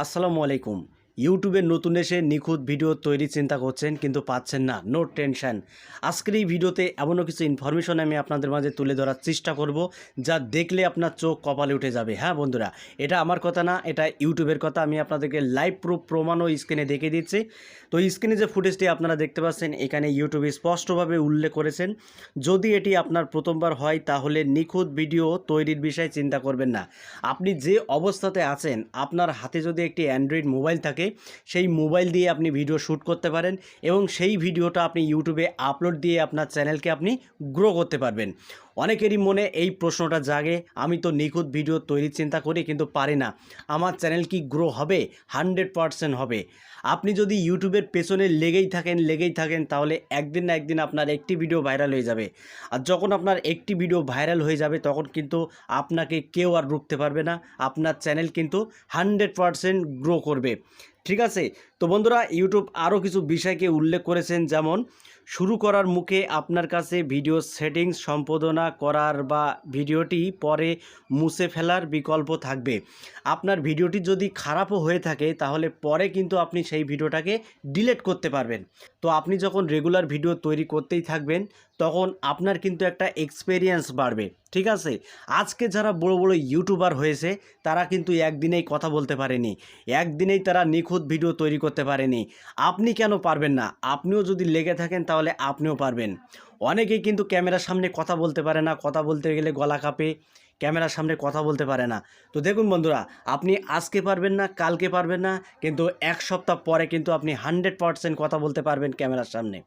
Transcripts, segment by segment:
আসসালামু আলাইকুম। ইউটিউবে নতুন এসে নিখুঁত ভিডিও তৈরির চিন্তা করছেন কিন্তু পাচ্ছেন না, নো টেনশন। আজকের এই ভিডিওতে এমনও কিছু ইনফরমেশন আমি আপনাদের মাঝে তুলে ধরার চেষ্টা করব, যা দেখলে আপনার চোখ কপালে উঠে যাবে। হ্যাঁ বন্ধুরা, এটা আমার কথা না, এটা ইউটিউবের কথা। আমি আপনাদেরকে লাইভ প্রুফ প্রমাণও স্ক্রিনে দেখিয়ে দিচ্ছি। তো স্ক্রিনে যে ফুটেজটি আপনারা দেখতে পাচ্ছেন, এখানে ইউটিউবে স্পষ্টভাবে উল্লেখ করেছেন, যদি এটি আপনার প্রথমবার হয় তাহলে নিখুঁত ভিডিও তৈরির বিষয়ে চিন্তা করবেন না। আপনি যে অবস্থাতে আছেন, আপনার হাতে যদি একটি অ্যান্ড্রয়েড মোবাইল থাকে, সেই মোবাইল দিয়ে আপনি ভিডিও শ্যুট করতে পারেন এবং সেই ভিডিওটা আপনি ইউটিউবে আপলোড দিয়ে আপনার চ্যানেলকে আপনি গ্রো করতে পারবেন। অনেকেরই মনে এই প্রশ্নটা জাগে, আমি তো নিখুঁত ভিডিও তৈরির চিন্তা করি কিন্তু পারি না, আমার চ্যানেল কি গ্রো হবে? 100% হবে। আপনি যদি ইউটিউবের পেছনে লেগেই থাকেন তাহলে একদিন না একদিন আপনার একটি ভিডিও ভাইরাল হয়ে যাবে। আর যখন আপনার একটি ভিডিও ভাইরাল হয়ে যাবে তখন কিন্তু আপনাকে কেউ আর রুখতে পারবে না, আপনার চ্যানেল কিন্তু 100% গ্রো করবে। ঠিক আছে? তো বন্ধুরা, ইউটিউব আরও কিছু বিষয়কে উল্লেখ করেছেন, যেমন শুরু করার মুখে আপনার কাছে ভিডিও সেটিংস সম্পাদনা করার বা ভিডিওটি পরে মুছে ফেলার বিকল্প থাকবে। আপনার ভিডিওটি যদি খারাপও হয়ে থাকে তাহলে পরে কিন্তু আপনি সেই ভিডিওটাকে ডিলিট করতে পারবেন। তো আপনি যখন রেগুলার ভিডিও তৈরি করতেই থাকবেন তখন আপনার কিন্তু একটা এক্সপেরিয়েন্স বাড়বে। ঠিক আছে? আজকে যারা বড় বড় ইউটিউবার হয়েছে তারা কিন্তু একদিনেই কথা বলতে পারেনি, একদিনেই তারা নিখুঁত ভিডিও তৈরি করতে পারেনি। আপনি কেন পারবেন না? আপনিও যদি লেগে থাকেন তাহলে আপনিও পারবেন। অনেকেই কিন্তু ক্যামেরার সামনে কথা বলতে পারে না, কথা বলতে গেলে গলা কাঁপে, ক্যামেরার সামনে কথা বলতে পারে না। তো দেখুন বন্ধুরা, আপনি আজকে পারবেন না, কালকে পারবেন না, কিন্তু এক সপ্তাহ পরে কিন্তু আপনি 100% কথা বলতে পারবেন ক্যামেরার সামনে।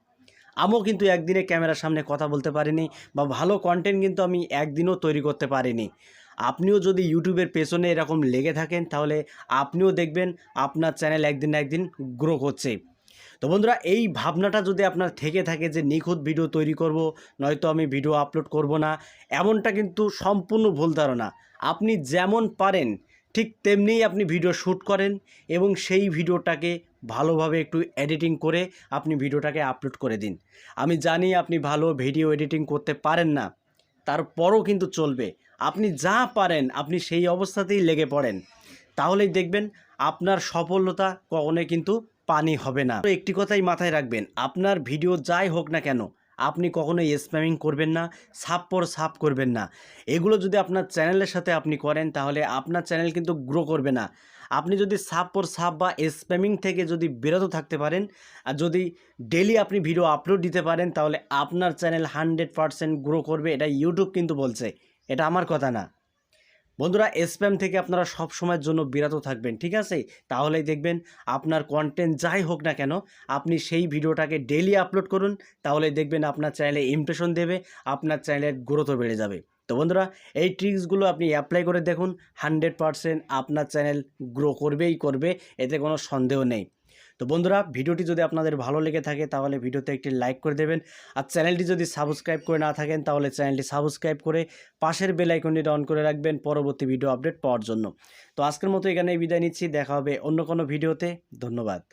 আমিও কিন্তু একদিনে ক্যামেরার সামনে কথা বলতে পারিনি, বা ভালো কন্টেন্ট কিন্তু আমি একদিনও তৈরি করতে পারিনি। আপনিও যদি ইউটিউবের পেছনে এরকম লেগে থাকেন তাহলে আপনিও দেখবেন আপনার চ্যানেল একদিন না একদিন গ্রো করছে। তো বন্ধুরা, এই ভাবনাটা যদি আপনার থেকে থাকে যে নিখুঁত ভিডিও তৈরি করব, নয়তো আমি ভিডিও আপলোড করব না, এমনটা কিন্তু সম্পূর্ণ ভুল ধারণা। আপনি যেমন পারেন ঠিক তেমনিই আপনি ভিডিও শ্যুট করেন এবং সেই ভিডিওটাকে ভালোভাবে একটু এডিটিং করে আপনি ভিডিওটাকে আপলোড করে দিন। আমি জানি আপনি ভালো ভিডিও এডিটিং করতে পারেন না, তারপরও কিন্তু চলবে। আপনি যা পারেন আপনি সেই অবস্থাতেই লেগে পড়েন, তাহলেই দেখবেন আপনার সফলতা কখনোই কিন্তু পানি হবে না। তো একটি কথাই মাথায় রাখবেন, আপনার ভিডিও যাই হোক না কেন, আপনি কখনোই স্প্যামিং করবেন না, সাপ করবেন না। এগুলো যদি আপনার চ্যানেলের সাথে আপনি করেন তাহলে আপনার চ্যানেল কিন্তু গ্রো করবে না। আপনি যদি সাপ বা স্প্যামিং থেকে যদি বিরত থাকতে পারেন, আর যদি ডেলি আপনি ভিডিও আপলোড দিতে পারেন তাহলে আপনার চ্যানেল 100% গ্রো করবে। এটা ইউটিউব কিন্তু বলছে, এটা আমার কথা না। বন্ধুরা, স্প্যাম থেকে আপনারা সব সময়ের জন্য বিরত থাকবেন। ঠিক আছে? তাহলেই দেখবেন আপনার কন্টেন্ট যাই হোক না কেন, আপনি সেই ভিডিওটাকে ডেইলি আপলোড করুন, তাহলেই দেখবেন আপনার চ্যানেলে ইমপ্রেশন দেবে, আপনার চ্যানেলের গ্রোথও বেড়ে যাবে। তো বন্ধুরা, এই ট্রিক্সগুলো আপনি অ্যাপ্লাই করে দেখুন, 100% আপনার চ্যানেল গ্রো করবেই করবে, এতে কোনো সন্দেহ নেই। তো বন্ধুরা, ভিডিওটি যদি আপনাদের ভালো লেগে থাকে তাহলে ভিডিওতে একটি লাইক করে দেবেন, আর চ্যানেলটি যদি সাবস্ক্রাইব করে না থাকেন তাহলে চ্যানেলটি সাবস্ক্রাইব করে পাশের বেল আইকনটি অন করে রাখবেন পরবর্তী ভিডিও আপডেট পাওয়ার জন্য। তো আজকের মতো এখানেই বিদায় নিচ্ছি, দেখা হবে অন্য কোনো ভিডিওতে। ধন্যবাদ।